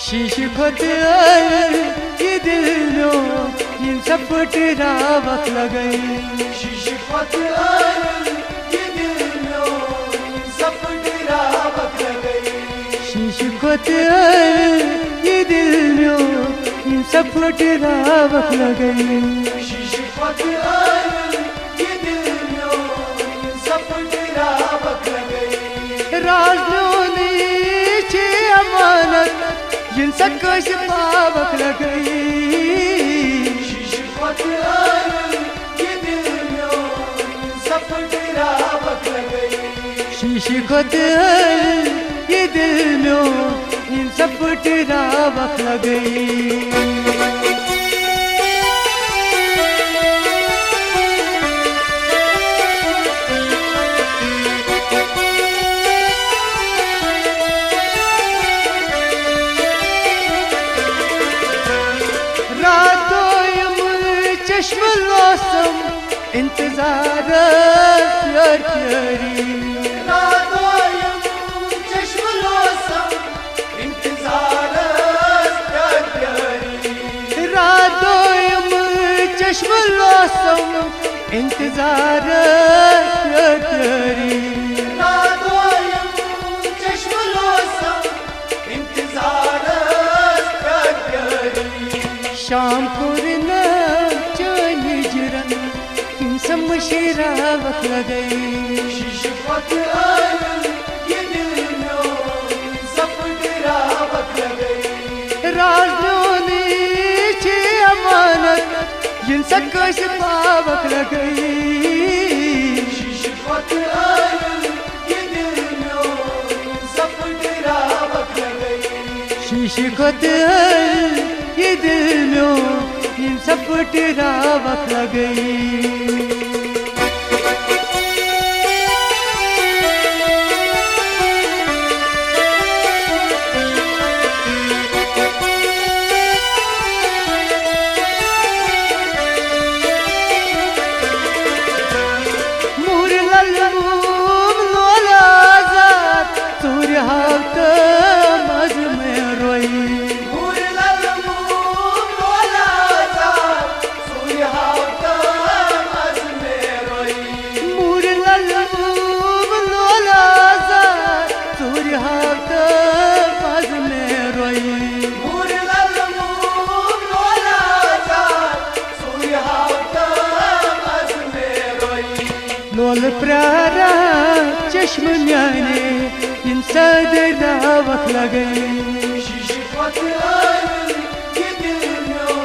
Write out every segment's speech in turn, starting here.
शीश खुद ये दिल लो इन सब तेरा वक्त लगई शीश खुद ये दिल लो इन सब तेरा वक्त लगई शीश खुद ये दिल लो इन सब तेरा वक्त लगई शीश खुद ये दिल लो इन सब तेरा वक्त लगई राजनों चे अमानत इन सब कैसे पावक लगई शीश खुद ये दिल लो इन सब तेरा वक्त लगई शीश खुद ये दिल लो इन सब तेरा वक्त लगई चश्म इंतजार प्यार प्यारी चश्म इंतजार प्यार प्यारी रातों चश्म इंतजार प्यार प्यारी चश्म इंतजार प्यार प्यारी शाम पुरना शमशीरा वक्त लगई शीश खुद ये दिल लो सब तेरा वक्त लगई राजनों चे अमानत इन सब कैसे पावक लगई शीश खुद ये दिल लो सब तेरा वक्त लगई शीश खुद ये दिल लो इन सब तेरा वक्त लगई लोल प्यारा चश्म म्याने इन सदरा वक्त लगई शीश खुद ये दिल लो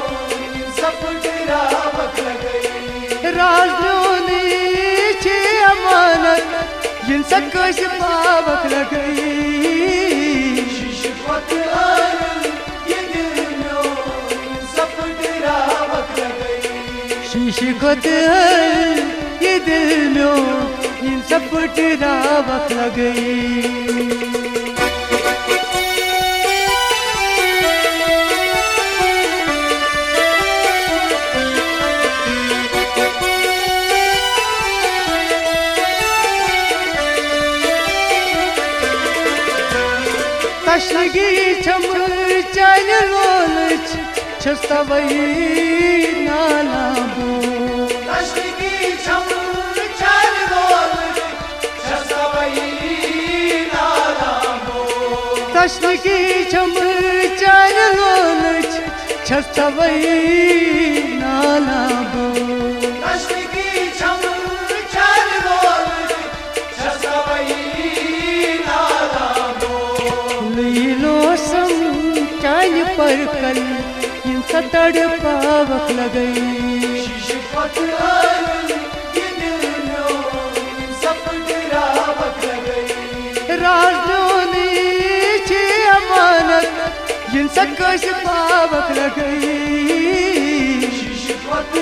इन सब तेरा वक्त लगई राजनों चे अमानत इन सब कैसे पावक लगई शीश खुद ये दिल लो इन सब तेरा वक्त लगई शीश खुद ये दिल लो इन सब तेरा वक्त लगई तशगी छम चल लोलच छस्तवई नाला बो तशगी छम चल लोलच छस्तवई नाला बो पर कल इन सतड़ पावक लगई शीश खुद ये दिल लो इन सब तेरा वक्त लगई राजनों चे अमानत इन सब कैसे पावक लगई शीश खुद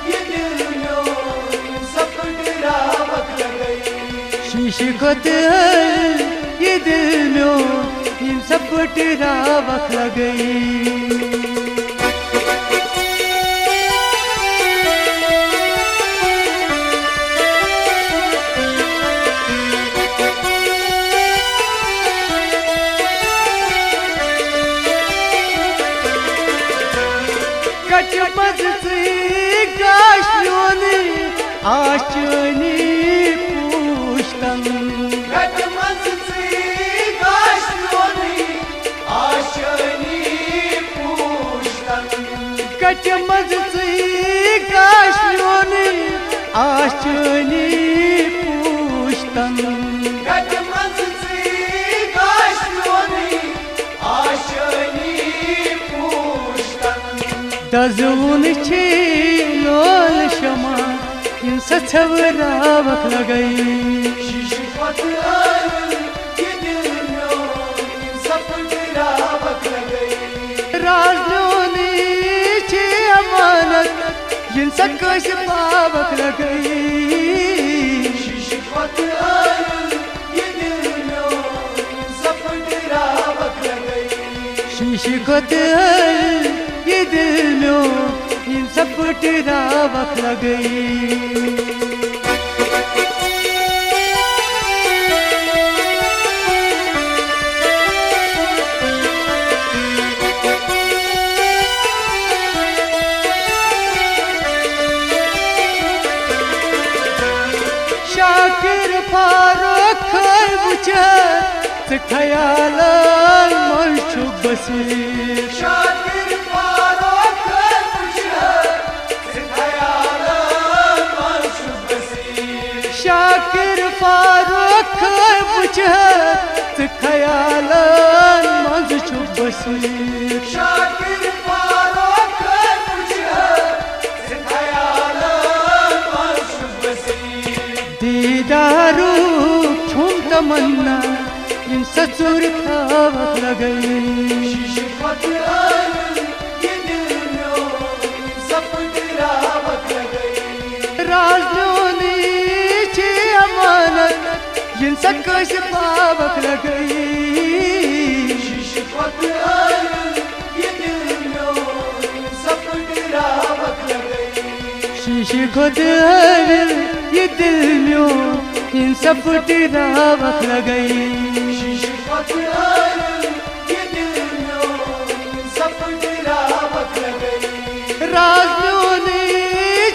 ये दिल लो इन सब तेरा वक्त लगई शीश खुद ये दिल लो इन सब तेरा वक्त लगई आशनी पूछतन गट मंसी गाशोनी आशनी पूछतन गट मंसी गाशोनी आशनी पूछतन गट मंसी गाशोनी आशनी पूछतन दजून छी लोल शमा इन सछवरावक लगई शिशुपत आयल ये दिल में इन सपटरावक लगई राजोनी छी अमानत इन सकश पावक लगई शिशुपत आयल ये दिल में इन सपटरावक लगई शीशी कोत ये दिल में इन सपटरावक लगई शाकिर फारूक बुझे ख्याल मन शुभ बसीर शाकिर फारूक बुझे ख्याल मन शुभ बसीर शाकिर फारूक बुझे ख्याल मन शुभ बसीर शाकिर फारूक बुझे ख्याल मन शुभ बसीर दीदारू छुम तमन्ना इन ससुर खावक लगई शिशुपत आयल ये दिल में इन सपटरावक लगई राजोनी छी अमानत इन सकश पावक लगई शिशुपत आयल ये दिल में इन सपटरावक लगई शीशी खुद ये दिल में इन सपटरावक लगई शिशुपत आयल ये दिल में इन सपटरावक लगई राजोनी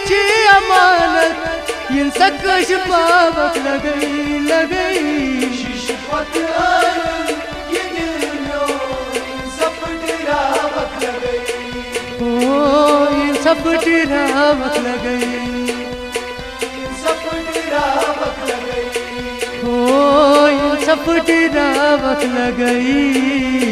छी अमानत इन सकश पावक लगई लगई शिशुपत आयल ये दिल में इन सपटरावक लगई ओ इन सपटरावक लगई इन सपटरावक लगई ओ इन सपटरावक लगई